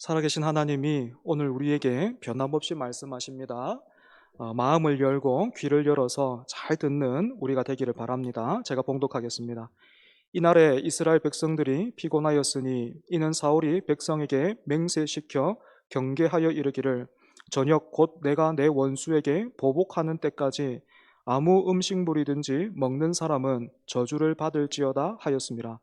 살아계신 하나님이 오늘 우리에게 변함없이 말씀하십니다. 마음을 열고 귀를 열어서 잘 듣는 우리가 되기를 바랍니다. 제가 봉독하겠습니다. 이날에 이스라엘 백성들이 피곤하였으니 이는 사울이 백성에게 맹세시켜 경계하여 이르기를 저녁 곧 내가 내 원수에게 보복하는 때까지 아무 음식물이든지 먹는 사람은 저주를 받을지어다 하였습니다.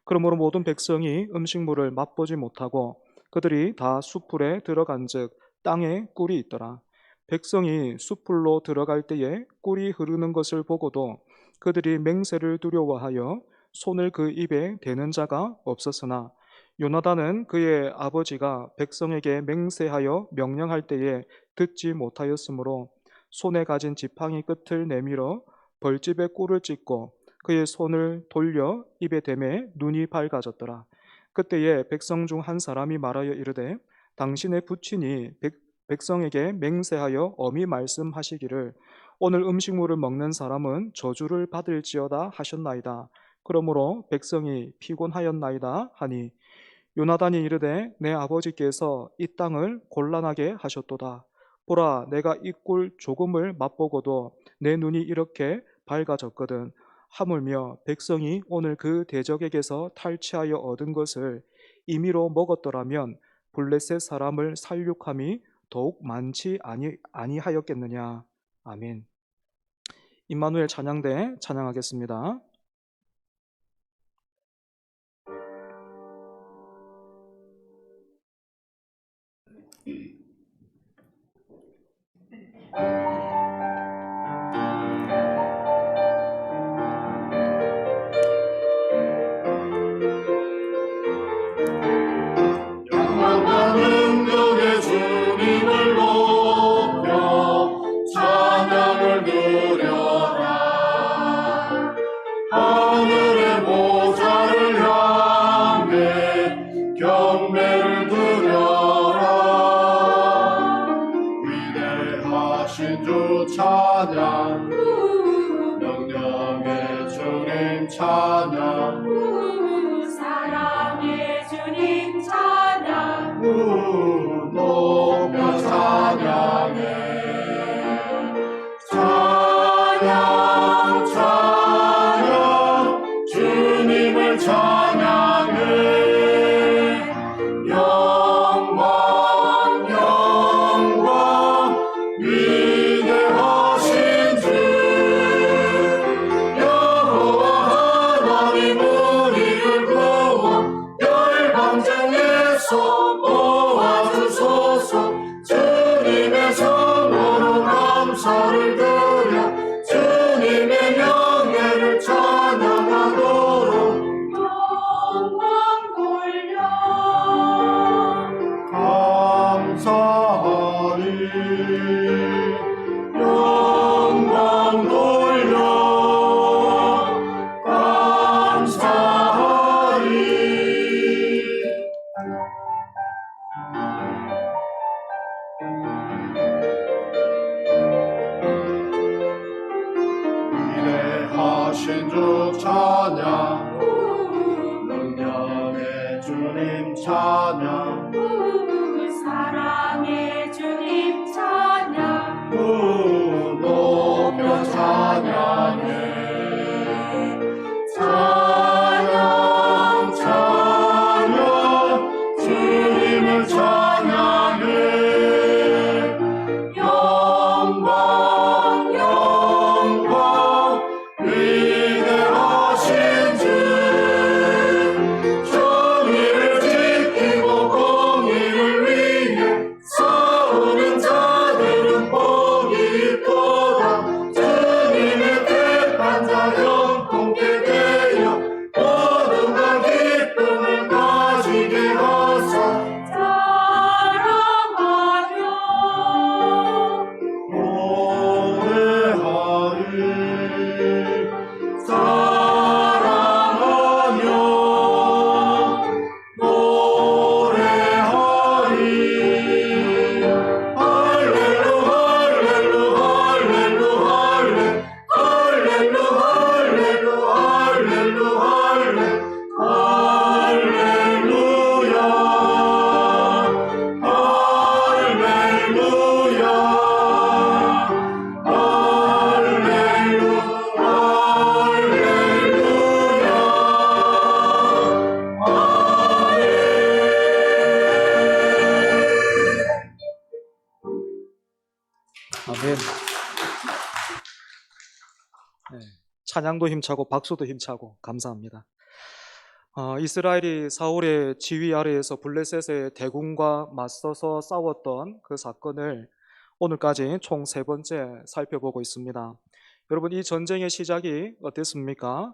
그러므로 모든 백성이 음식물을 맛보지 못하고 그들이 다 숲풀에 들어간즉 땅에 꿀이 있더라. 백성이 숲풀로 들어갈 때에 꿀이 흐르는 것을 보고도 그들이 맹세를 두려워하여 손을 그 입에 대는 자가 없었으나 요나단은 그의 아버지가 백성에게 맹세하여 명령할 때에 듣지 못하였으므로 손에 가진 지팡이 끝을 내밀어 벌집에 꿀을 찢고 그의 손을 돌려 입에 대매 눈이 밝아졌더라. 그때에 백성 중 한 사람이 말하여 이르되 당신의 부친이 백성에게 맹세하여 엄히 말씀하시기를 오늘 음식물을 먹는 사람은 저주를 받을지어다 하셨나이다. 그러므로 백성이 피곤하였나이다 하니 요나단이 이르되 내 아버지께서 이 땅을 곤란하게 하셨도다. 보라, 내가 이 꿀 조금을 맛보고도 내 눈이 이렇게 밝아졌거든. 하물며 백성이 오늘 그 대적에게서 탈취하여 얻은 것을 임의로 먹었더라면 블레셋 사람을 살육함이 더욱 많지 아니하였겠느냐. 아멘. 임마누엘 찬양대 찬양하겠습니다. 하늘의 보좌를 향해 경배를 드려라. 위대하신 주 찬양, 명령의 주님 찬양, 사랑의 주님 찬양, 높여 찬양해. 찬양 찬양 주님을 찬양해. 영광 영광 위대하신 주 여호와 하나님 우리를 구원 열방중에서 모아주소서. 주님의 성으로 감사를 드려 주님의 명예를 찬양하도록 영광 돌려 감사하리. 영광 돌려 감사하리. 위대하신 주 찬양, 능력의 주님 찬양, 사랑의 주님 찬양, 높여 찬양해. 찬양 찬양 주님을 찬양해. 영광 영광 위대하신 주 정의를 지키고 공의를 위해 싸우는 자들은 복이 있도다. 주님의 찬양도 힘차고 박수도 힘차고 감사합니다. 이스라엘이 사울의 지휘 아래에서 블레셋의 대군과 맞서서 싸웠던 그 사건을 오늘까지 총 3번째 살펴보고 있습니다. 여러분, 이 전쟁의 시작이 어땠습니까?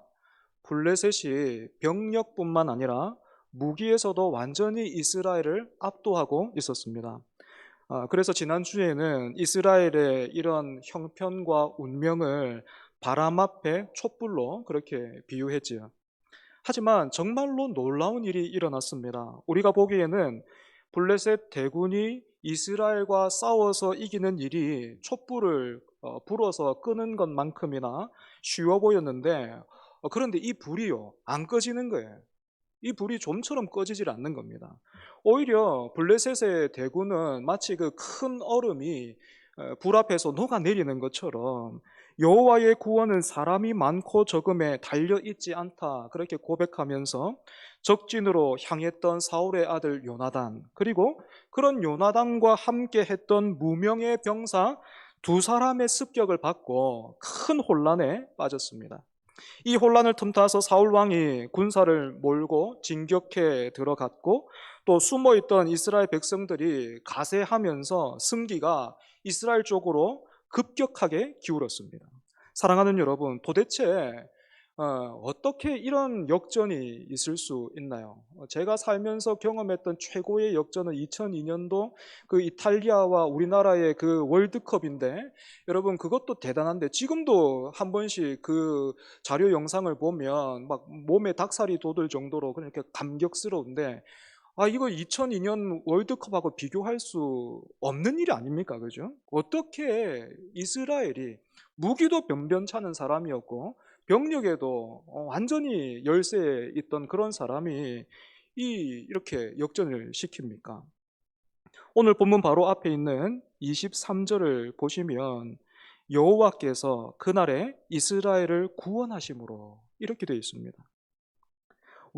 블레셋이 병력뿐만 아니라 무기에서도 완전히 이스라엘을 압도하고 있었습니다. 그래서 지난주에는 이스라엘의 이런 형편과 운명을 바람 앞에 촛불로 그렇게 비유했지요. 하지만 정말로 놀라운 일이 일어났습니다. 우리가 보기에는 블레셋 대군이 이스라엘과 싸워서 이기는 일이 촛불을 불어서 끄는 것만큼이나 쉬워 보였는데, 그런데 이 불이요, 안 꺼지는 거예요. 이 불이 좀처럼 꺼지질 않는 겁니다. 오히려 블레셋의 대군은 마치 그 큰 얼음이 불 앞에서 녹아내리는 것처럼 여호와의 구원은 사람이 많고 적음에 달려 있지 않다, 그렇게 고백하면서 적진으로 향했던 사울의 아들 요나단, 그리고 그런 요나단과 함께 했던 무명의 병사 2사람의 습격을 받고 큰 혼란에 빠졌습니다. 이 혼란을 틈타서 사울 왕이 군사를 몰고 진격해 들어갔고, 또 숨어있던 이스라엘 백성들이 가세하면서 승기가 이스라엘 쪽으로 급격하게 기울었습니다. 사랑하는 여러분, 도대체 어떻게 이런 역전이 있을 수 있나요? 제가 살면서 경험했던 최고의 역전은 2002년도 그 이탈리아와 우리나라의 그 월드컵인데, 여러분 그것도 대단한데 지금도 한 번씩 그 자료 영상을 보면 막 몸에 닭살이 돋을 정도로 그렇게 감격스러운데, 이거 2002년 월드컵하고 비교할 수 없는 일이 아닙니까? 그죠? 어떻게 이스라엘이 무기도 변변찮은 사람이었고 병력에도 완전히 열세에 있던 그런 사람이 이렇게 역전을 시킵니까? 오늘 본문 바로 앞에 있는 23절을 보시면 여호와께서 그날에 이스라엘을 구원하심으로 이렇게 되어 있습니다.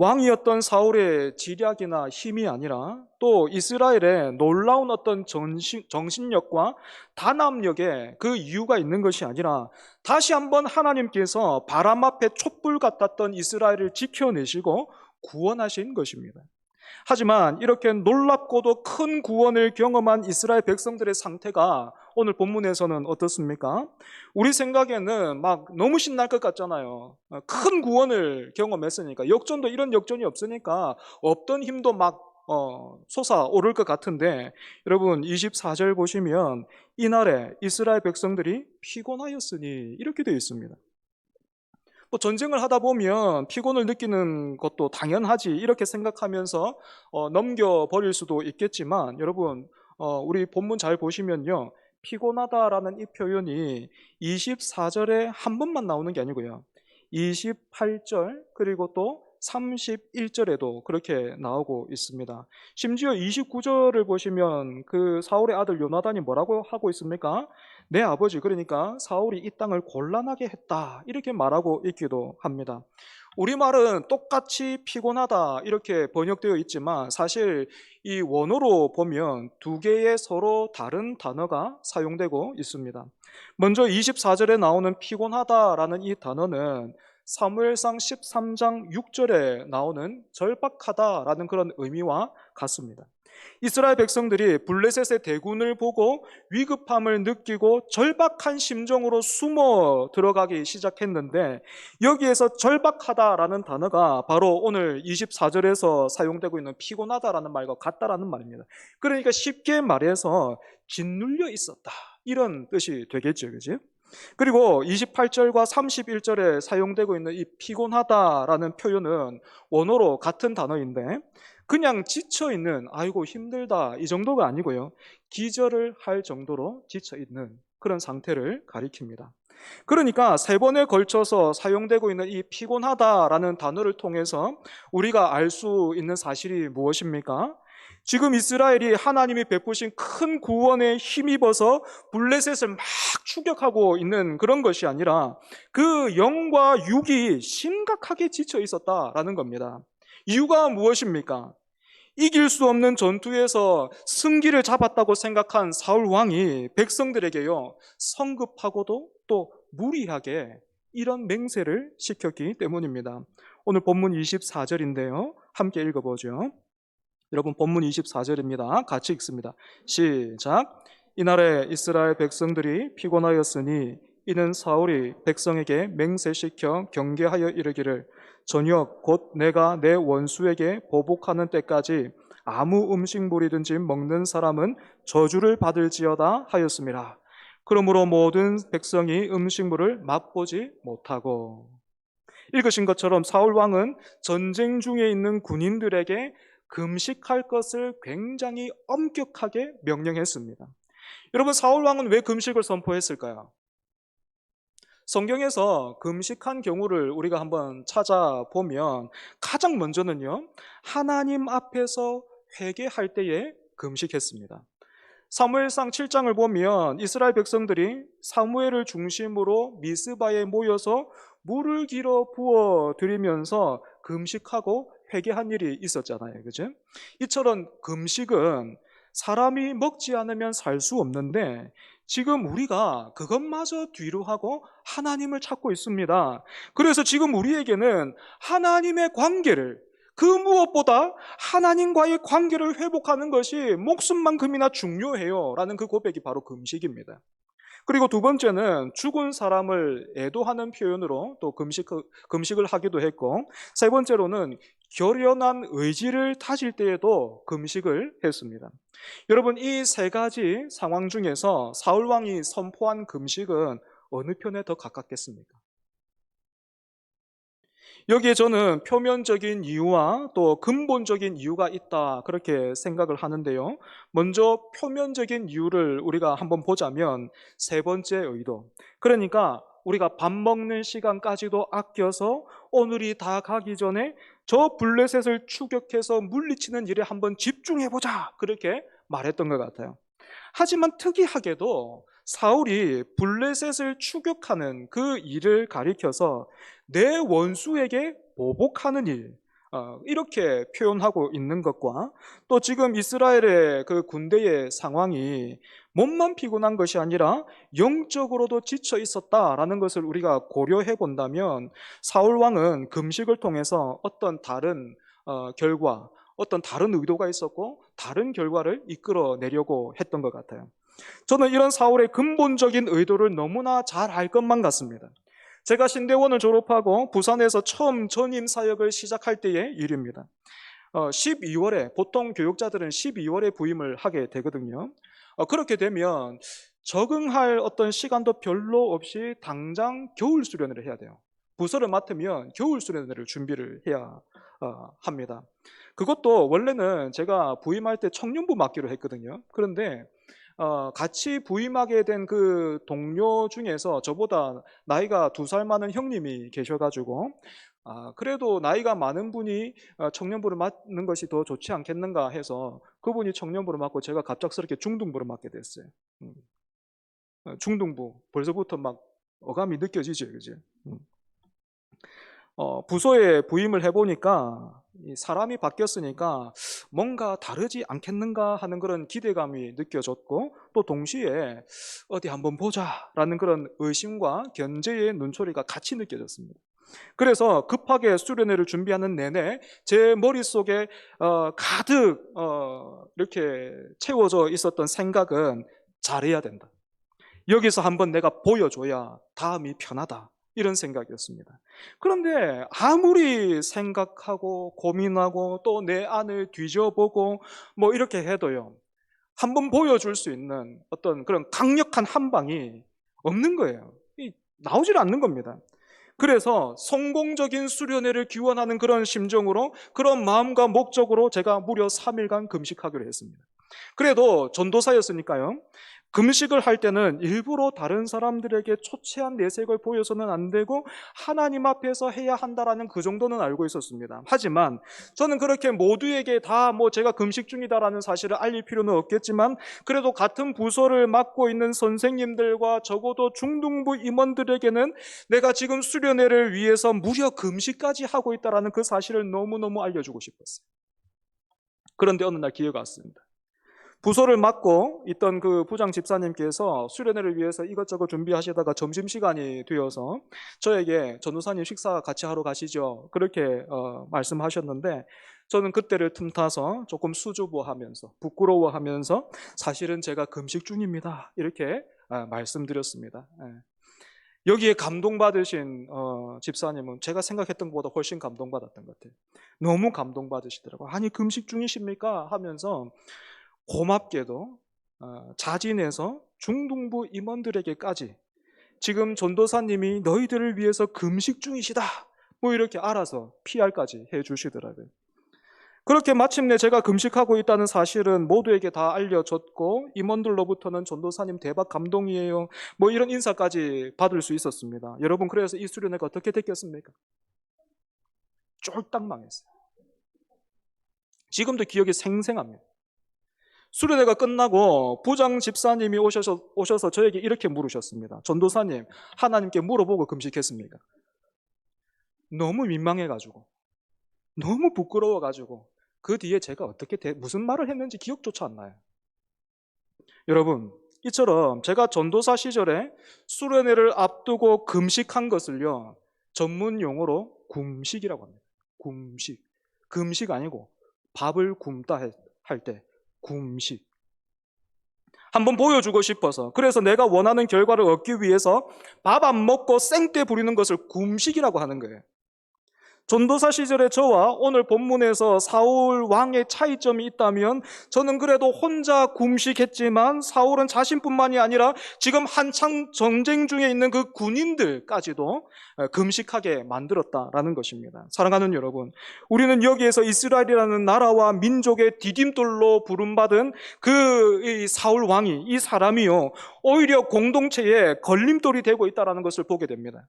왕이었던 사울의 지략이나 힘이 아니라 또 이스라엘의 놀라운 어떤 정신력과 단합력에 그 이유가 있는 것이 아니라 다시 한번 하나님께서 바람 앞에 촛불 같았던 이스라엘을 지켜내시고 구원하신 것입니다. 하지만 이렇게 놀랍고도 큰 구원을 경험한 이스라엘 백성들의 상태가 오늘 본문에서는 어떻습니까? 우리 생각에는 막 너무 신날 것 같잖아요. 큰 구원을 경험했으니까, 역전도 이런 역전이 없으니까 없던 힘도 막 솟아오를 것 같은데, 여러분 24절 보시면 이날에 이스라엘 백성들이 피곤하였으니 이렇게 되어 있습니다. 전쟁을 하다 보면 피곤을 느끼는 것도 당연하지 이렇게 생각하면서 넘겨버릴 수도 있겠지만, 여러분 우리 본문 잘 보시면요, 피곤하다라는 이 표현이 24절에 한 번만 나오는 게 아니고요, 28절 그리고 또 31절에도 그렇게 나오고 있습니다. 심지어 29절을 보시면 그 사울의 아들 요나단이 뭐라고 하고 있습니까? 내 아버지, 그러니까 사울이 이 땅을 곤란하게 했다, 이렇게 말하고 있기도 합니다. 우리말은 똑같이 피곤하다 이렇게 번역되어 있지만 사실 이 원어로 보면 2개의 서로 다른 단어가 사용되고 있습니다. 먼저 24절에 나오는 피곤하다라는 이 단어는 사무엘상 13장 6절에 나오는 절박하다라는 그런 의미와 같습니다. 이스라엘 백성들이 블레셋의 대군을 보고 위급함을 느끼고 절박한 심정으로 숨어 들어가기 시작했는데, 여기에서 절박하다라는 단어가 바로 오늘 24절에서 사용되고 있는 피곤하다라는 말과 같다라는 말입니다. 그러니까 쉽게 말해서 짓눌려 있었다, 이런 뜻이 되겠죠, 그지? 그리고 28절과 31절에 사용되고 있는 이 피곤하다라는 표현은 원어로 같은 단어인데, 그냥 지쳐있는, 아이고 힘들다 이 정도가 아니고요, 기절을 할 정도로 지쳐있는 그런 상태를 가리킵니다. 그러니까 3번에 걸쳐서 사용되고 있는 이 피곤하다라는 단어를 통해서 우리가 알 수 있는 사실이 무엇입니까? 지금 이스라엘이 하나님이 베푸신 큰 구원에 힘입어서 블레셋을 막 추격하고 있는 그런 것이 아니라 그 영과 육이 심각하게 지쳐 있었다라는 겁니다. 이유가 무엇입니까? 이길 수 없는 전투에서 승기를 잡았다고 생각한 사울 왕이 백성들에게요, 성급하고도 또 무리하게 이런 맹세를 시켰기 때문입니다. 오늘 본문 24절인데요. 함께 읽어보죠. 여러분 본문 24절입니다. 같이 읽습니다. 시작. 이날에 이스라엘 백성들이 피곤하였으니 이는 사울이 백성에게 맹세시켜 경계하여 이르기를 저녁 곧 내가 내 원수에게 보복하는 때까지 아무 음식물이든지 먹는 사람은 저주를 받을지어다 하였습니다. 그러므로 모든 백성이 음식물을 맛보지 못하고. 읽으신 것처럼 사울 왕은 전쟁 중에 있는 군인들에게 금식할 것을 굉장히 엄격하게 명령했습니다. 여러분, 사울 왕은 왜 금식을 선포했을까요? 성경에서 금식한 경우를 우리가 한번 찾아보면 가장 먼저는요, 하나님 앞에서 회개할 때에 금식했습니다. 사무엘상 7장을 보면 이스라엘 백성들이 사무엘을 중심으로 미스바에 모여서 물을 길어 부어 드리면서 금식하고 회개한 일이 있었잖아요. 그죠? 이처럼 금식은 사람이 먹지 않으면 살 수 없는데 지금 우리가 그것마저 뒤로 하고 하나님을 찾고 있습니다. 그래서 지금 우리에게는 하나님의 관계를, 그 무엇보다 하나님과의 관계를 회복하는 것이 목숨만큼이나 중요해요 라는 그 고백이 바로 금식입니다. 그리고 두 번째는 죽은 사람을 애도하는 표현으로 또 금식을 하기도 했고, 세 번째로는 결연한 의지를 다질 때에도 금식을 했습니다. 여러분, 이 세 가지 상황 중에서 사울 왕이 선포한 금식은 어느 편에 더 가깝겠습니까? 여기에 저는 표면적인 이유와 또 근본적인 이유가 있다, 그렇게 생각을 하는데요. 먼저 표면적인 이유를 우리가 한번 보자면 세 번째 의도, 그러니까 우리가 밥 먹는 시간까지도 아껴서 오늘이 다 가기 전에 저 블레셋을 추격해서 물리치는 일에 한번 집중해보자, 그렇게 말했던 것 같아요. 하지만 특이하게도 사울이 블레셋을 추격하는 그 일을 가리켜서 내 원수에게 보복하는 일, 이렇게 표현하고 있는 것과 또 지금 이스라엘의 그 군대의 상황이 몸만 피곤한 것이 아니라 영적으로도 지쳐 있었다라는 것을 우리가 고려해 본다면 사울 왕은 금식을 통해서 어떤 다른 결과, 어떤 다른 의도가 있었고 다른 결과를 이끌어내려고 했던 것 같아요. 저는 이런 사울의 근본적인 의도를 너무나 잘 알 것만 같습니다. 제가 신대원을 졸업하고 부산에서 처음 전임 사역을 시작할 때의 일입니다. 12월에, 보통 교육자들은 12월에 부임을 하게 되거든요. 그렇게 되면 적응할 어떤 시간도 별로 없이 당장 겨울 수련회를 해야 돼요. 부서를 맡으면 겨울 수련회를 준비를 해야 합니다. 그것도 원래는 제가 부임할 때 청년부 맡기로 했거든요. 그런데 같이 부임하게 된 그 동료 중에서 저보다 나이가 2살 많은 형님이 계셔가지고 그래도 나이가 많은 분이 청년부를 맡는 것이 더 좋지 않겠는가 해서 그분이 청년부를 맡고 제가 갑작스럽게 중등부를 맡게 됐어요. 중등부, 벌써부터 막 어감이 느껴지죠, 그지? 부서에 부임을 해보니까 사람이 바뀌었으니까 뭔가 다르지 않겠는가 하는 그런 기대감이 느껴졌고, 또 동시에 어디 한번 보자라는 그런 의심과 견제의 눈초리가 같이 느껴졌습니다. 그래서 급하게 수련회를 준비하는 내내 제 머릿속에 가득 이렇게 채워져 있었던 생각은 잘해야 된다. 여기서 한번 내가 보여줘야 다음이 편하다. 이런 생각이었습니다. 그런데 아무리 생각하고 고민하고 또 내 안을 뒤져보고 뭐 이렇게 해도요, 한번 보여줄 수 있는 어떤 그런 강력한 한 방이 없는 거예요. 나오질 않는 겁니다. 그래서 성공적인 수련회를 기원하는 그런 심정으로, 그런 마음과 목적으로 제가 무려 3일간 금식하기로 했습니다. 그래도 전도사였으니까요, 금식을 할 때는 일부러 다른 사람들에게 초췌한 내색을 보여서는 안 되고 하나님 앞에서 해야 한다라는 그 정도는 알고 있었습니다. 하지만 저는 그렇게 모두에게 다 제가 금식 중이다라는 사실을 알릴 필요는 없겠지만, 그래도 같은 부서를 맡고 있는 선생님들과 적어도 중등부 임원들에게는 내가 지금 수련회를 위해서 무려 금식까지 하고 있다라는 그 사실을 너무너무 알려주고 싶었어요. 그런데 어느 날 기회가 왔습니다. 부서를 맡고 있던 그 부장 집사님께서 수련회를 위해서 이것저것 준비하시다가 점심시간이 되어서 저에게 전도사님 식사 같이 하러 가시죠. 그렇게 말씀하셨는데 저는 그때를 틈타서 조금 수줍어하면서 부끄러워하면서 사실은 제가 금식 중입니다. 이렇게 말씀드렸습니다. 여기에 감동받으신 집사님은 제가 생각했던 것보다 훨씬 감동받았던 것 같아요. 너무 감동받으시더라고요. 아니 금식 중이십니까? 하면서 고맙게도 자진해서 중등부 임원들에게까지 지금 전도사님이 너희들을 위해서 금식 중이시다 뭐 이렇게 알아서 PR까지 해주시더라고요. 그렇게 마침내 제가 금식하고 있다는 사실은 모두에게 다 알려졌고 임원들로부터는 전도사님 대박 감동이에요 뭐 이런 인사까지 받을 수 있었습니다. 여러분, 그래서 이 수련회가 어떻게 됐겠습니까? 쫄딱 망했어요. 지금도 기억이 생생합니다. 수련회가 끝나고 부장 집사님이 오셔서 저에게 이렇게 물으셨습니다. 전도사님, 하나님께 물어보고 금식했습니까? 너무 민망해가지고, 너무 부끄러워가지고 그 뒤에 제가 무슨 말을 했는지 기억조차 안 나요. 여러분, 이처럼 제가 전도사 시절에 수련회를 앞두고 금식한 것을요, 전문 용어로 굼식이라고 합니다. 굼식. 금식 아니고 밥을 굶다 할 때 굼식. 한번 보여주고 싶어서, 그래서 내가 원하는 결과를 얻기 위해서 밥 안 먹고 생떼 부리는 것을 굼식이라고 하는 거예요. 전도사 시절에 저와 오늘 본문에서 사울 왕의 차이점이 있다면 저는 그래도 혼자 금식했지만 사울은 자신뿐만이 아니라 지금 한창 전쟁 중에 있는 그 군인들까지도 금식하게 만들었다라는 것입니다. 사랑하는 여러분, 우리는 여기에서 이스라엘이라는 나라와 민족의 디딤돌로 부름받은 이 사울 왕이, 이 사람이요, 오히려 공동체에 걸림돌이 되고 있다는 것을 보게 됩니다.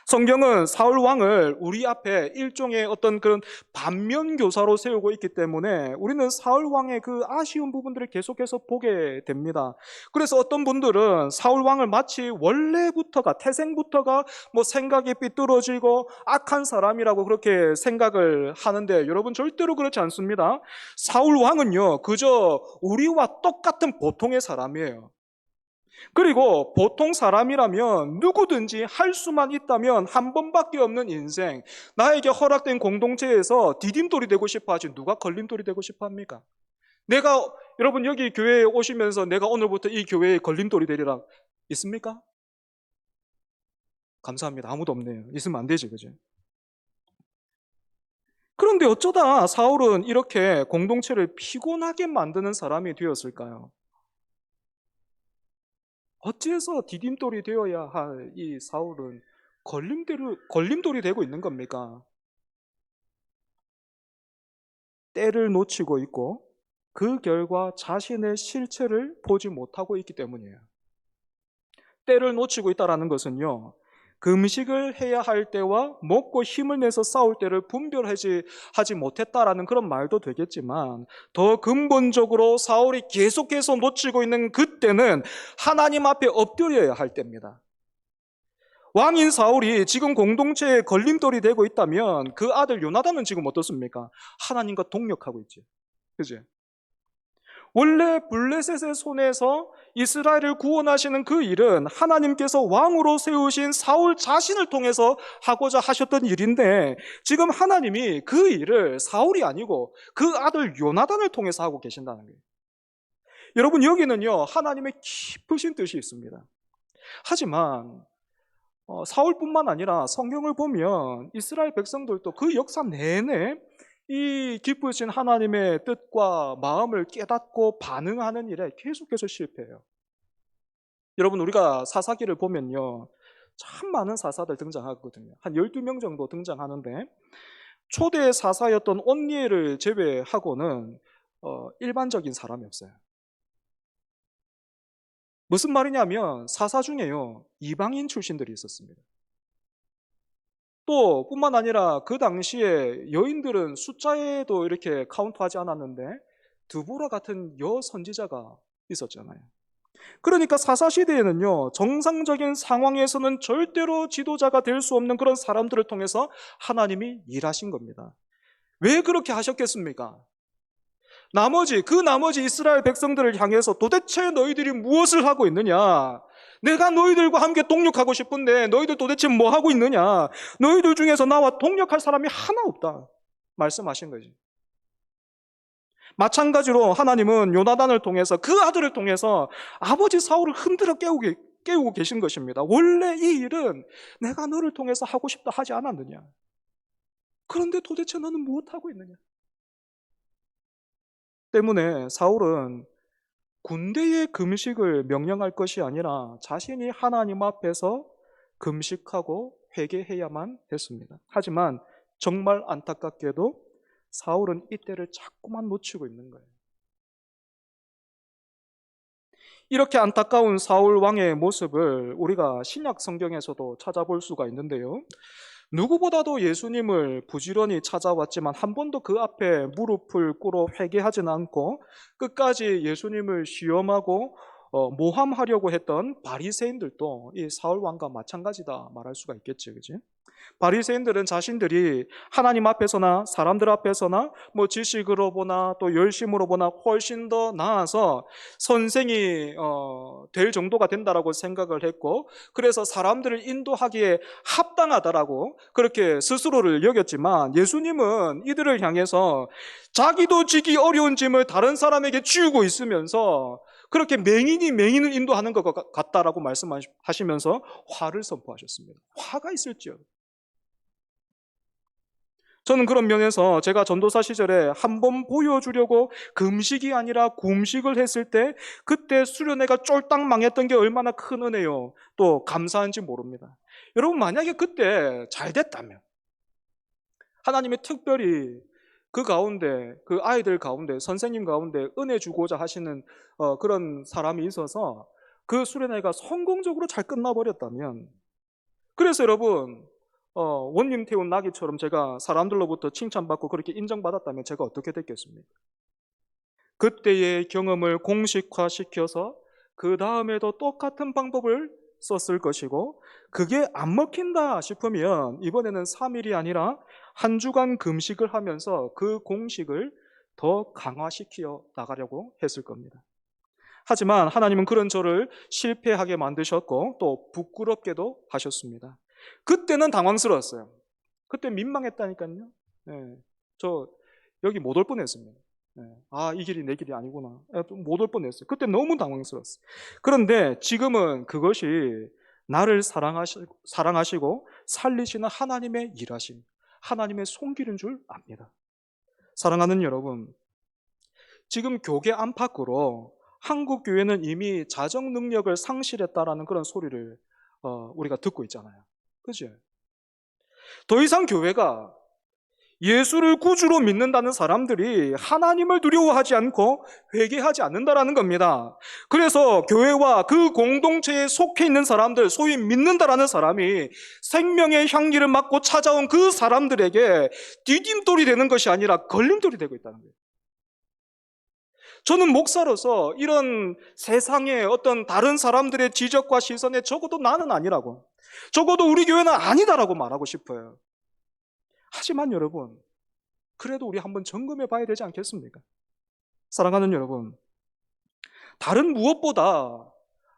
성경은 사울 왕을 우리 앞에 일종의 어떤 그런 반면 교사로 세우고 있기 때문에 우리는 사울 왕의 그 아쉬운 부분들을 계속해서 보게 됩니다. 그래서 어떤 분들은 사울 왕을 마치 원래부터가, 태생부터가 뭐 생각이 삐뚤어지고 악한 사람이라고 그렇게 생각을 하는데, 여러분 절대로 그렇지 않습니다. 사울 왕은요, 그저 우리와 똑같은 보통의 사람이에요. 그리고 보통 사람이라면 누구든지 할 수만 있다면 한 번밖에 없는 인생, 나에게 허락된 공동체에서 디딤돌이 되고 싶어 하지 누가 걸림돌이 되고 싶어 합니까? 여러분 여기 교회에 오시면서 내가 오늘부터 이 교회의 걸림돌이 되리라 있습니까? 감사합니다. 아무도 없네요. 있으면 안 되지, 그죠? 그런데 어쩌다 사울은 이렇게 공동체를 피곤하게 만드는 사람이 되었을까요? 어찌해서 디딤돌이 되어야 할 이 사울은 걸림돌이 되고 있는 겁니까? 때를 놓치고 있고 그 결과 자신의 실체를 보지 못하고 있기 때문이에요. 때를 놓치고 있다는 것은요, 금식을 해야 할 때와 먹고 힘을 내서 싸울 때를 분별하지 못했다라는 그런 말도 되겠지만, 더 근본적으로 사울이 계속해서 놓치고 있는 그때는 하나님 앞에 엎드려야 할 때입니다. 왕인 사울이 지금 공동체에 걸림돌이 되고 있다면 그 아들 요나단은 지금 어떻습니까? 하나님과 동력하고 있죠. 그죠? 원래 블레셋의 손에서 이스라엘을 구원하시는 그 일은 하나님께서 왕으로 세우신 사울 자신을 통해서 하고자 하셨던 일인데, 지금 하나님이 그 일을 사울이 아니고 그 아들 요나단을 통해서 하고 계신다는 거예요. 여러분, 여기는요, 하나님의 깊으신 뜻이 있습니다. 하지만 사울뿐만 아니라 성경을 보면 이스라엘 백성들도 그 역사 내내 이 깊으신 하나님의 뜻과 마음을 깨닫고 반응하는 일에 계속해서 실패해요. 여러분, 우리가 사사기를 보면요, 참 많은 사사들 등장하거든요. 한 12명 정도 등장하는데 초대 사사였던 온니엘을 제외하고는 일반적인 사람이 없어요. 무슨 말이냐면 사사 중에요, 이방인 출신들이 있었습니다. 또 뿐만 아니라 그 당시에 여인들은 숫자에도 이렇게 카운트하지 않았는데 드보라 같은 여선지자가 있었잖아요. 그러니까 사사시대에는요, 정상적인 상황에서는 절대로 지도자가 될 수 없는 그런 사람들을 통해서 하나님이 일하신 겁니다. 왜 그렇게 하셨겠습니까? 나머지 이스라엘 백성들을 향해서 도대체 너희들이 무엇을 하고 있느냐? 내가 너희들과 함께 동력하고 싶은데 너희들 도대체 뭐 하고 있느냐? 너희들 중에서 나와 동력할 사람이 하나 없다. 말씀하신 거지. 마찬가지로 하나님은 요나단을 통해서 그 아들을 통해서 아버지 사울을 흔들어 깨우고 계신 것입니다. 원래 이 일은 내가 너를 통해서 하고 싶다 하지 않았느냐? 그런데 도대체 너는 무엇하고 있느냐? 때문에 사울은 군대의 금식을 명령할 것이 아니라 자신이 하나님 앞에서 금식하고 회개해야만 했습니다. 하지만 정말 안타깝게도 사울은 이때를 자꾸만 놓치고 있는 거예요. 이렇게 안타까운 사울 왕의 모습을 우리가 신약 성경에서도 찾아볼 수가 있는데요. 누구보다도 예수님을 부지런히 찾아왔지만 한 번도 그 앞에 무릎을 꿇어 회개하지는 않고 끝까지 예수님을 시험하고 모함하려고 했던 바리새인들도 이 사울 왕과 마찬가지다 말할 수가 있겠지, 그지? 바리새인들은 자신들이 하나님 앞에서나 사람들 앞에서나 뭐 지식으로 보나 또 열심으로 보나 훨씬 더 나아서 선생이 될 정도가 된다라고 생각을 했고, 그래서 사람들을 인도하기에 합당하다라고 그렇게 스스로를 여겼지만, 예수님은 이들을 향해서 자기도 지기 어려운 짐을 다른 사람에게 지우고 있으면서 그렇게 맹인이 맹인을 인도하는 것 같다라고 말씀하시면서 화를 선포하셨습니다. 화가 있을지요. 저는 그런 면에서 제가 전도사 시절에 한번 보여주려고 금식이 아니라 굶식을 했을 때 그때 수련회가 쫄딱 망했던 게 얼마나 큰 은혜요, 또 감사한지 모릅니다. 여러분, 만약에 그때 잘 됐다면 하나님이 특별히 그 가운데, 그 아이들 가운데, 선생님 가운데 은혜 주고자 하시는 그런 사람이 있어서 그 수련회가 성공적으로 잘 끝나버렸다면, 그래서 여러분, 원님 태운 나귀처럼 제가 사람들로부터 칭찬받고 그렇게 인정받았다면 제가 어떻게 됐겠습니까? 그때의 경험을 공식화시켜서 그 다음에도 똑같은 방법을 썼을 것이고, 그게 안 먹힌다 싶으면 이번에는 3일이 아니라 한 주간 금식을 하면서 그 공식을 더 강화시켜 나가려고 했을 겁니다. 하지만 하나님은 그런 저를 실패하게 만드셨고 또 부끄럽게도 하셨습니다. 그때는 당황스러웠어요. 그때 민망했다니까요. 네, 저 여기 못 올 뻔했습니다. 네, 이 길이 내 길이 아니구나. 못 올 뻔했어요. 그때 너무 당황스러웠어요. 그런데 지금은 그것이 나를 사랑하시고 살리시는 하나님의 일하심, 하나님의 손길인 줄 압니다. 사랑하는 여러분, 지금 교계 안팎으로 한국 교회는 이미 자정 능력을 상실했다라는 그런 소리를 우리가 듣고 있잖아요. 그죠? 더 이상 교회가 예수를 구주로 믿는다는 사람들이 하나님을 두려워하지 않고 회개하지 않는다라는 겁니다. 그래서 교회와 그 공동체에 속해 있는 사람들, 소위 믿는다라는 사람이 생명의 향기를 맡고 찾아온 그 사람들에게 디딤돌이 되는 것이 아니라 걸림돌이 되고 있다는 거예요. 저는 목사로서 이런 세상의 어떤 다른 사람들의 지적과 시선에 적어도 나는 아니라고, 적어도 우리 교회는 아니다라고 말하고 싶어요. 하지만 여러분, 그래도 우리 한번 점검해 봐야 되지 않겠습니까? 사랑하는 여러분, 다른 무엇보다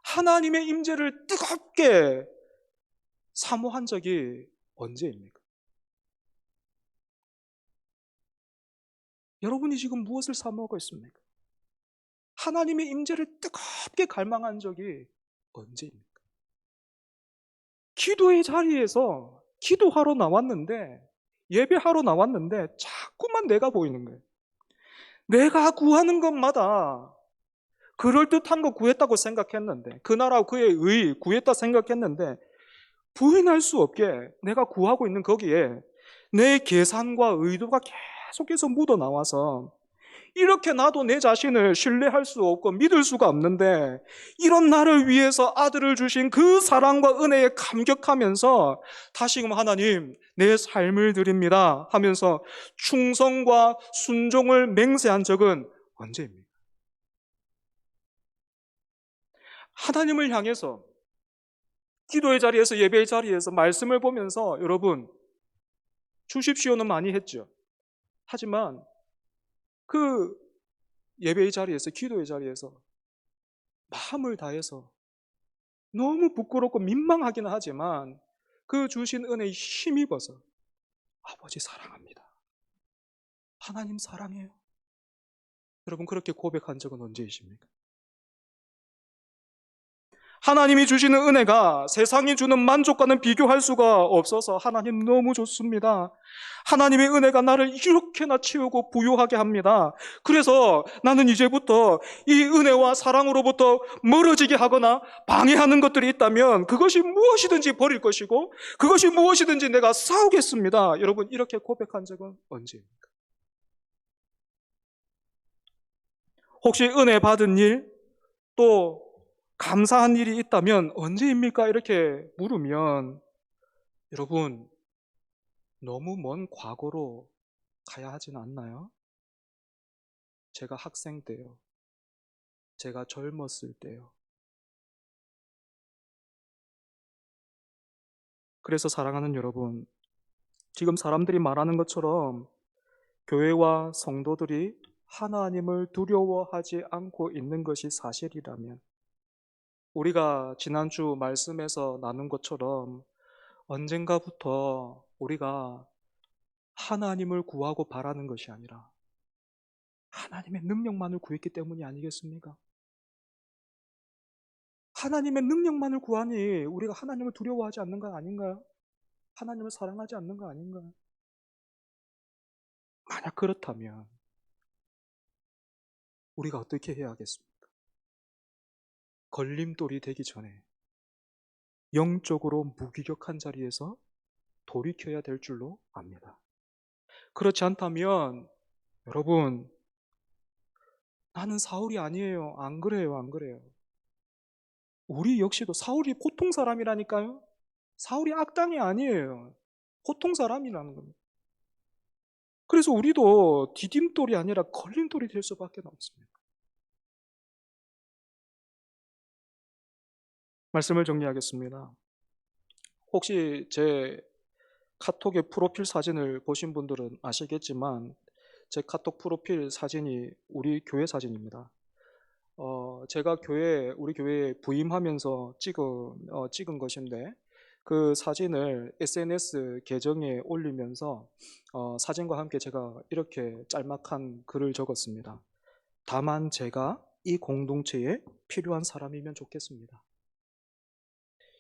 하나님의 임재를 뜨겁게 사모한 적이 언제입니까? 여러분이 지금 무엇을 사모하고 있습니까? 하나님의 임재를 뜨겁게 갈망한 적이 언제입니까? 기도의 자리에서 기도하러 나왔는데, 예배하러 나왔는데 자꾸만 내가 보이는 거예요. 내가 구하는 것마다 그럴듯한 거 구했다고 생각했는데, 그 나라 그의 의 구했다 생각했는데 부인할 수 없게 내가 구하고 있는 거기에 내 계산과 의도가 계속해서 묻어나와서 이렇게 나도 내 자신을 신뢰할 수 없고 믿을 수가 없는데, 이런 나를 위해서 아들을 주신 그 사랑과 은혜에 감격하면서 다시금 하나님 내 삶을 드립니다 하면서 충성과 순종을 맹세한 적은 언제입니까? 하나님을 향해서 기도의 자리에서, 예배의 자리에서 말씀을 보면서 여러분, 주십시오는 많이 했죠. 하지만 그 예배의 자리에서, 기도의 자리에서 마음을 다해서 너무 부끄럽고 민망하기는 하지만 그 주신 은혜에 힘입어서 아버지 사랑합니다. 하나님 사랑해요. 여러분 그렇게 고백한 적은 언제이십니까? 하나님이 주시는 은혜가 세상이 주는 만족과는 비교할 수가 없어서 하나님 너무 좋습니다. 하나님의 은혜가 나를 이렇게나 채우고 부유하게 합니다. 그래서 나는 이제부터 이 은혜와 사랑으로부터 멀어지게 하거나 방해하는 것들이 있다면 그것이 무엇이든지 버릴 것이고 그것이 무엇이든지 내가 싸우겠습니다. 여러분 이렇게 고백한 적은 언제입니까? 혹시 은혜 받은 일, 또 감사한 일이 있다면 언제입니까? 이렇게 물으면 여러분 너무 먼 과거로 가야 하진 않나요? 제가 학생 때요. 제가 젊었을 때요. 그래서 사랑하는 여러분, 지금 사람들이 말하는 것처럼 교회와 성도들이 하나님을 두려워하지 않고 있는 것이 사실이라면 우리가 지난주 말씀에서 나눈 것처럼 언젠가부터 우리가 하나님을 구하고 바라는 것이 아니라 하나님의 능력만을 구했기 때문이 아니겠습니까? 하나님의 능력만을 구하니 우리가 하나님을 두려워하지 않는 거 아닌가요? 하나님을 사랑하지 않는 거 아닌가요? 만약 그렇다면 우리가 어떻게 해야 하겠습니까? 걸림돌이 되기 전에 영적으로 무기력한 자리에서 돌이켜야 될 줄로 압니다. 그렇지 않다면 여러분 나는 사울이 아니에요. 안 그래요. 안 그래요. 우리 역시도 사울이 보통 사람이라니까요. 사울이 악당이 아니에요. 보통 사람이라는 겁니다. 그래서 우리도 디딤돌이 아니라 걸림돌이 될 수밖에 없습니다. 말씀을 정리하겠습니다. 혹시 제 카톡의 프로필 사진을 보신 분들은 아시겠지만 제 카톡 프로필 사진이 우리 교회 사진입니다. 제가 우리 교회에 부임하면서 찍은 것인데 그 사진을 SNS 계정에 올리면서 사진과 함께 제가 이렇게 짤막한 글을 적었습니다. 다만 제가 이 공동체에 필요한 사람이면 좋겠습니다.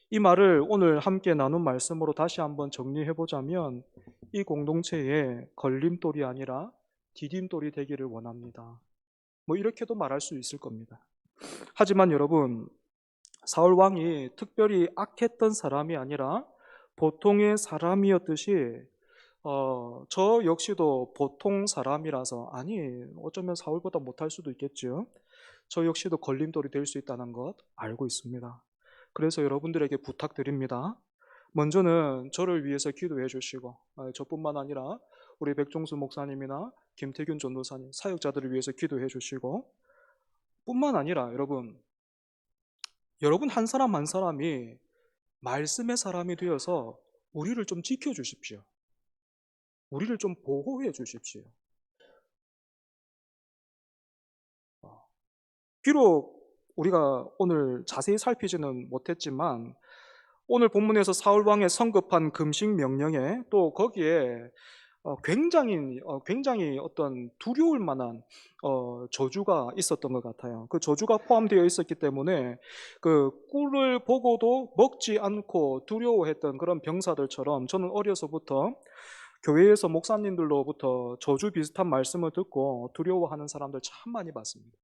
이 말을 오늘 함께 나눈 말씀으로 다시 한번 정리해 보자면 이 공동체에 걸림돌이 아니라 디딤돌이 되기를 원합니다. 뭐 이렇게도 말할 수 있을 겁니다. 하지만 여러분, 사울 왕이 특별히 악했던 사람이 아니라 보통의 사람이었듯이 저 역시도 보통 사람이라서 아니 어쩌면 사울보다 못할 수도 있겠죠. 저 역시도 걸림돌이 될 수 있다는 것 알고 있습니다. 그래서 여러분들에게 부탁드립니다. 먼저는 저를 위해서 기도해 주시고 저뿐만 아니라 우리 백종수 목사님이나 김태균 전도사님, 사역자들을 위해서 기도해 주시고 뿐만 아니라 여러분 한 사람 한 사람이 말씀의 사람이 되어서 우리를 좀 지켜주십시오. 우리를 좀 보호해 주십시오. 비록 우리가 오늘 자세히 살피지는 못했지만 오늘 본문에서 사울 왕의 성급한 금식 명령에 또 거기에 굉장히 어떤 두려울 만한 저주가 있었던 것 같아요. 그 저주가 포함되어 있었기 때문에 그 꿀을 보고도 먹지 않고 두려워했던 그런 병사들처럼 저는 어려서부터 교회에서 목사님들로부터 저주 비슷한 말씀을 듣고 두려워하는 사람들 참 많이 봤습니다.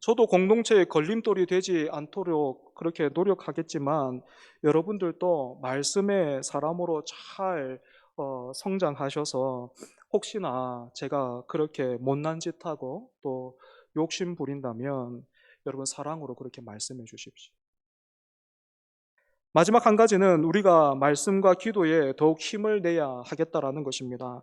저도 공동체의 걸림돌이 되지 않도록 그렇게 노력하겠지만 여러분들도 말씀의 사람으로 잘 성장하셔서 혹시나 제가 그렇게 못난 짓 하고 또 욕심 부린다면 여러분 사랑으로 그렇게 말씀해 주십시오. 마지막 한 가지는 우리가 말씀과 기도에 더욱 힘을 내야 하겠다라는 것입니다.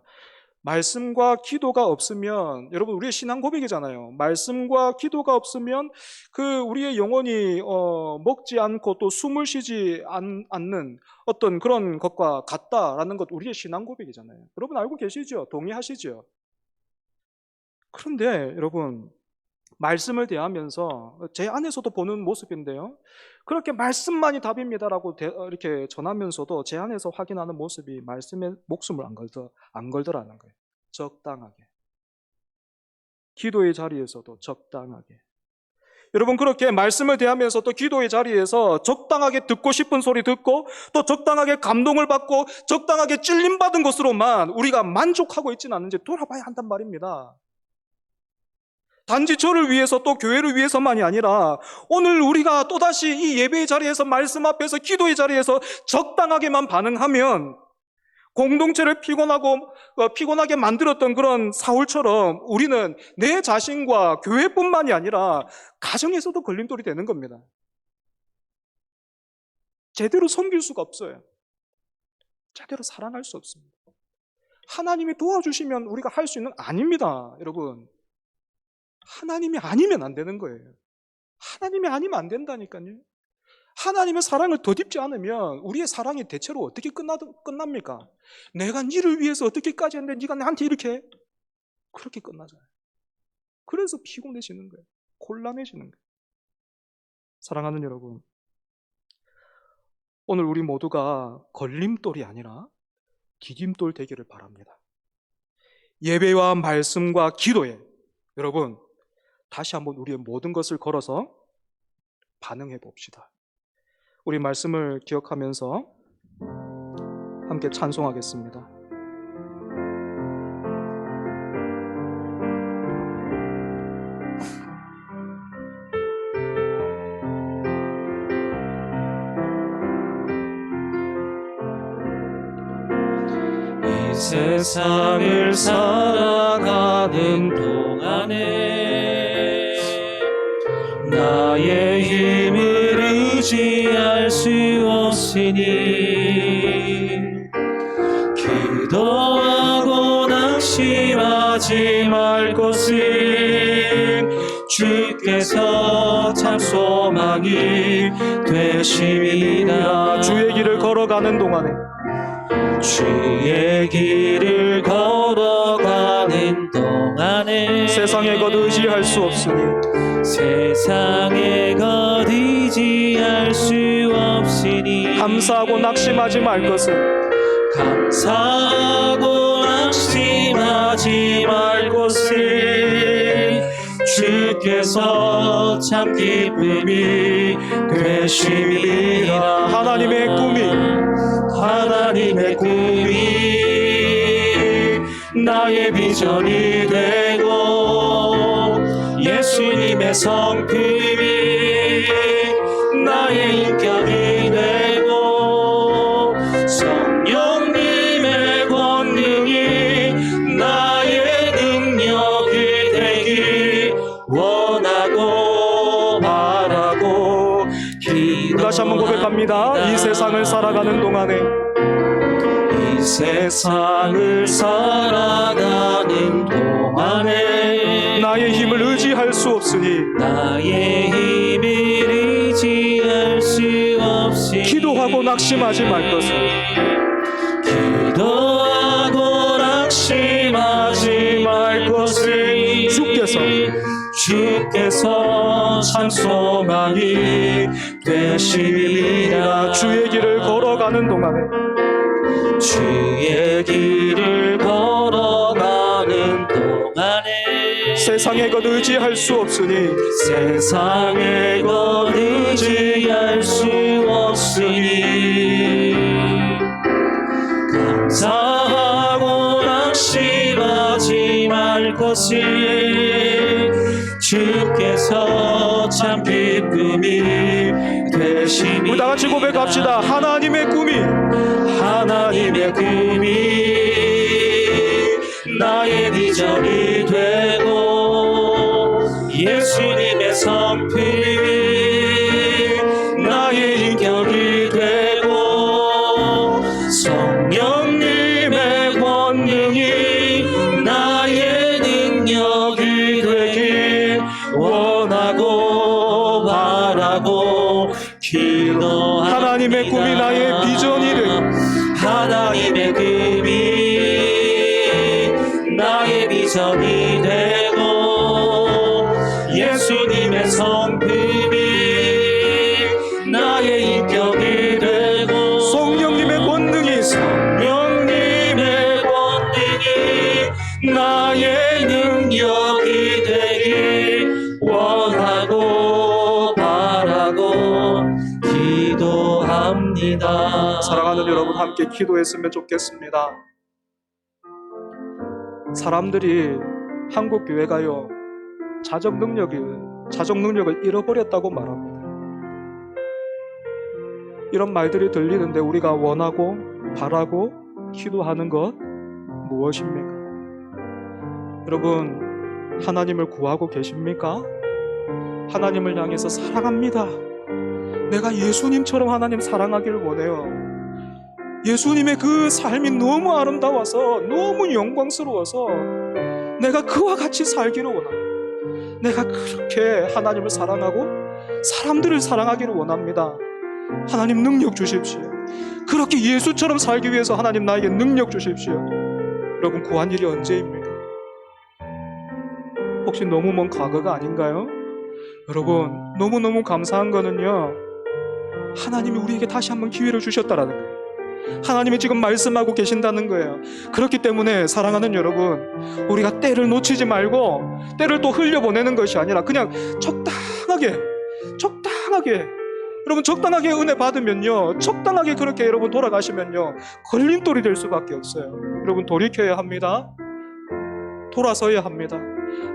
말씀과 기도가 없으면 여러분 우리의 신앙 고백이잖아요. 말씀과 기도가 없으면 그 우리의 영혼이 먹지 않고 또 숨을 쉬지 않는 어떤 그런 것과 같다라는 것 우리의 신앙 고백이잖아요. 여러분 알고 계시죠? 동의하시죠? 그런데 여러분, 말씀을 대하면서 제 안에서도 보는 모습인데요. 그렇게 말씀만이 답입니다라고 이렇게 전하면서도 제 안에서 확인하는 모습이 말씀에 목숨을 안 걸더라는 거예요. 적당하게. 기도의 자리에서도 적당하게. 여러분, 그렇게 말씀을 대하면서 또 기도의 자리에서 적당하게 듣고 싶은 소리 듣고 또 적당하게 감동을 받고 적당하게 찔림받은 것으로만 우리가 만족하고 있지는 않은지 돌아봐야 한단 말입니다. 단지 저를 위해서 또 교회를 위해서만이 아니라 오늘 우리가 또다시 이 예배의 자리에서 말씀 앞에서 기도의 자리에서 적당하게만 반응하면 공동체를 피곤하게 만들었던 그런 사울처럼 우리는 내 자신과 교회뿐만이 아니라 가정에서도 걸림돌이 되는 겁니다. 제대로 섬길 수가 없어요. 제대로 사랑할 수 없습니다. 하나님이 도와주시면 우리가 할 수 있는 아닙니다, 여러분. 하나님이 아니면 안 되는 거예요. 하나님이 아니면 안 된다니까요. 하나님의 사랑을 덧입지 않으면 우리의 사랑이 대체로 어떻게 끝납니까? 내가 니를 위해서 어떻게까지 했는데 니가 나한테 이렇게 해? 그렇게 끝나잖아요. 그래서 피곤해지는 거예요. 곤란해지는 거예요. 사랑하는 여러분, 오늘 우리 모두가 걸림돌이 아니라 디딤돌 되기를 바랍니다. 예배와 말씀과 기도에 여러분, 다시 한번 우리의 모든 것을 걸어서 반응해 봅시다. 우리 말씀을 기억하면서 함께 찬송하겠습니다. 이 세상을 살아가는 동안에 나의 힘을 의지할 수 없으니 기도하고 낙심하지 말 것은 주께서 참 소망이 되심이라. 주의 길을 걸어가는 동안에 주의 길을 걸어가는 동안에 세상의 것 의지할 수 없으니 세상의 것 의지할 수 없으니 감사하고 낙심하지 말 것은 감사하고 낙심하지 말 것은 주께서 참 기쁨이 되심이라. 하나님의 꿈이 나의 비전이 되고 예수님의 성품이 나의 인격이 되고 성령님의 권능이 나의 능력이 되길 원하고 바라고 기도합니다. 다시 한번 고백합니다. 이 세상을 살아가는 동안에 이 세상을 살아가는 동안에 나의 힘을 의지할 수 없으니 나의 힘을 의지할 수 없으니 기도하고 낙심하지 말 것은 기도하고 낙심하지 말 것은 주께서 참 소망이 되시리라. 주의 길을 걸어가는 동안에 주의 길을 걸어가는 동안에 세상의 것 의지할 수 없으니 세상의 것 의지할 수 없으니 감사하고 낙심하지 말 것을 주께서 참 기쁨이 되시니. 우리 다 같이 고백합시다. 하나님의 꿈이 나의 비전이 되고 예수님의 성품이 나의 인격이 되고 성령님의 권능이 나의 능력이 되길 원하고 바라고 기도합니다. 하나님의 꿈이 나의 비전이 되고 하나님의 꿈이 나의 비전이 되고 나의 능력이 되길 원하고 바라고 기도합니다. 사랑하는 여러분, 함께 기도했으면 좋겠습니다. 사람들이 한국 교회가요, 자정 능력을 잃어버렸다고 말합니다. 이런 말들이 들리는데 우리가 원하고 바라고 기도하는 것 무엇입니까? 여러분, 하나님을 구하고 계십니까? 하나님을 향해서 사랑합니다, 내가 예수님처럼 하나님 사랑하기를 원해요. 예수님의 그 삶이 너무 아름다워서, 너무 영광스러워서 내가 그와 같이 살기를 원합니다. 내가 그렇게 하나님을 사랑하고 사람들을 사랑하기를 원합니다. 하나님 능력 주십시오. 그렇게 예수처럼 살기 위해서 하나님 나에게 능력 주십시오. 여러분, 구한 일이 언제입니까? 혹시 너무 먼 과거가 아닌가요? 여러분, 너무너무 감사한 거는요, 하나님이 우리에게 다시 한번 기회를 주셨다라는 거예요. 하나님이 지금 말씀하고 계신다는 거예요. 그렇기 때문에 사랑하는 여러분, 우리가 때를 놓치지 말고 때를 또 흘려보내는 것이 아니라 그냥 적당하게 여러분, 적당하게 은혜 받으면요, 적당하게 그렇게 여러분 돌아가시면요, 걸림돌이 될 수밖에 없어요. 여러분, 돌이켜야 합니다. 돌아서야 합니다.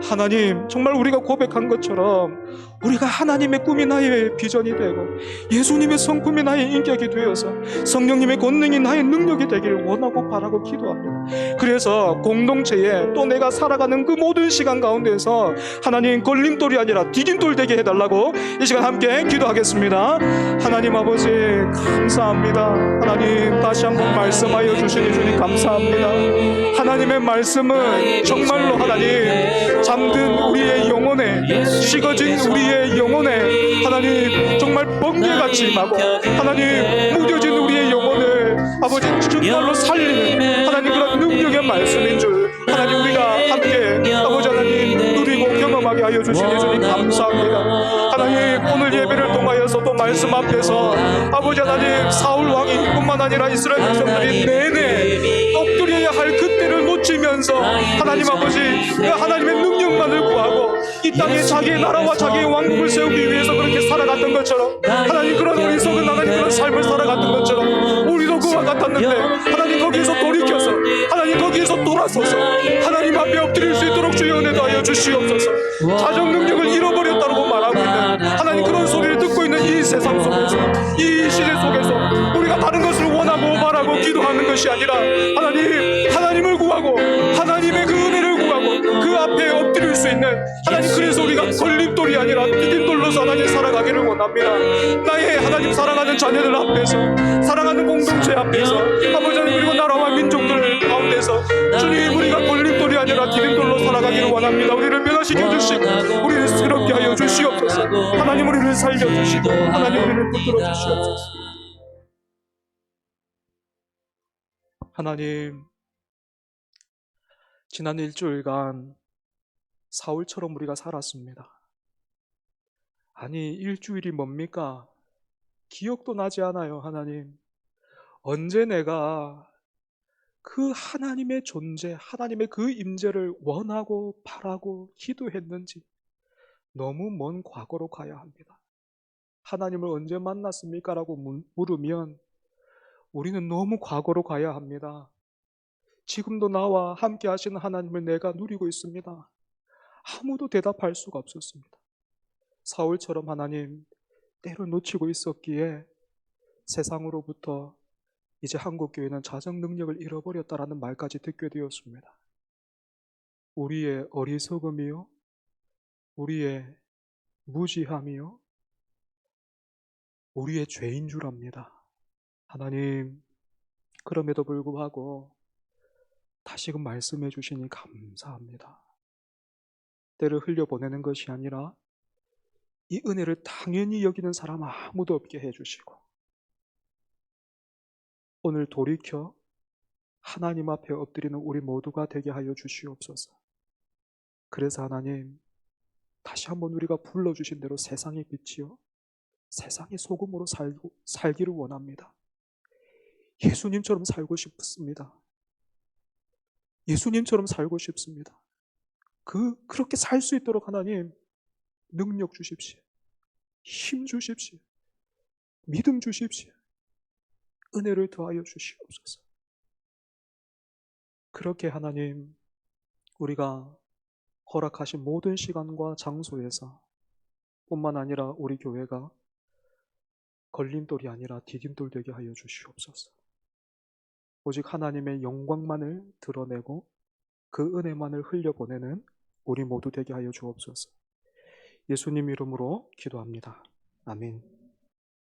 하나님, 정말 우리가 고백한 것처럼 우리가 하나님의 꿈이 나의 비전이 되고 예수님의 성품이 나의 인격이 되어서 성령님의 권능이 나의 능력이 되기를 원하고 바라고 기도합니다. 그래서 공동체에 또 내가 살아가는 그 모든 시간 가운데서 하나님, 걸림돌이 아니라 디딤돌 되게 해달라고 이 시간 함께 기도하겠습니다. 하나님 아버지, 감사합니다. 하나님, 다시 한번 말씀하여 주시니 주님 감사합니다. 하나님의 말씀은 정말로 하나님, 잠든 우리의 영혼에, 식어진 우리의 영혼에 하나님 정말 번개같이 임하고 하나님, 무뎌진 우리의 영혼을 아버지 정말로 살리는 하나님 그런 능력의 말씀인 줄 하나님 우리가 함께 아버지 하나님 누리고 경험하게 하여 주시니 주님 감사합니다. 하나님, 오늘 예배를 통하여서 또 말씀 앞에서 아버지 하나님, 사울 왕이 뿐만 아니라 이스라엘 백성들이 내내 엎드려야 할 그때를 놓치면서 하나님 아버지, 그 하나님의 능력만을 구하고 이 땅에 자기의 나라와 자기의 왕국을 세우기 위해서 그렇게 살아갔던 것처럼 하나님, 그런 어리석은 하나님 그런 삶을 살아갔던 것처럼 우리도 그와 같았는데 하나님, 거기에서 돌이켜서 하나님, 거기에서 돌아서서 하나님 앞에 엎드릴 수 있도록 주여 은혜도 하여 주시옵소서. 자정 능력을 잃어버렸다고 말하고 있는 하나님, 그런 소리를 듣고 있는 이 세상 속에서, 이 시대 속에서 우리가 다른 것을 원하고 바라고 기도하는 것이 아니라 하나님을 구하고 하나님의 그 은혜를 구하고 그 앞에 엎드릴 수 있는 하나님, 그래서 우리가 걸림돌이 아니라 디딤돌로서 하나님 살아가기를 원합니다. 나의 하나님 사랑하는 자녀들 앞에서, 사랑하는 공동체 앞에서, 아버지 하나님, 그리고 나라와 민족들 가운데서 주님, 우리가 걸림돌이 아니라 디딤돌로 살아가기를 원합니다. 우리를 변화시켜 주시고 우리를 새롭게 하여 주시옵소서. 하나님, 우리를 살려주시고 하나님, 우리를 붙들어 주시옵소서. 하나님, 지난 일주일간 사울처럼 우리가 살았습니다. 아니, 일주일이 뭡니까? 기억도 나지 않아요. 하나님, 언제 내가 그 하나님의 존재, 하나님의 그 임재를 원하고 바라고 기도했는지 너무 먼 과거로 가야 합니다. 하나님을 언제 만났습니까? 라고 물으면 우리는 너무 과거로 가야 합니다. 지금도 나와 함께 하시는 하나님을 내가 누리고 있습니다. 아무도 대답할 수가 없었습니다. 사울처럼 하나님, 때를 놓치고 있었기에 세상으로부터 이제 한국교회는 자정 능력을 잃어버렸다라는 말까지 듣게 되었습니다. 우리의 어리석음이요, 우리의 무지함이요, 우리의 죄인 줄 압니다. 하나님, 그럼에도 불구하고 다시금 말씀해 주시니 감사합니다. 때를 흘려보내는 것이 아니라 이 은혜를 당연히 여기는 사람 아무도 없게 해주시고 오늘 돌이켜 하나님 앞에 엎드리는 우리 모두가 되게 하여 주시옵소서. 그래서 하나님, 다시 한번 우리가 불러주신 대로 세상의 빛이요, 세상의 소금으로 살기를 원합니다. 예수님처럼 살고 싶습니다. 예수님처럼 살고 싶습니다. 그렇게 살 수 있도록 하나님 능력 주십시오. 힘 주십시오. 믿음 주십시오. 은혜를 더하여 주시옵소서. 그렇게 하나님, 우리가 허락하신 모든 시간과 장소에서 뿐만 아니라 우리 교회가 걸림돌이 아니라 디딤돌 되게 하여 주시옵소서. 오직 하나님의 영광만을 드러내고 그 은혜만을 흘려보내는 우리 모두 되게 하여 주옵소서. 예수님 이름으로 기도합니다. 아멘.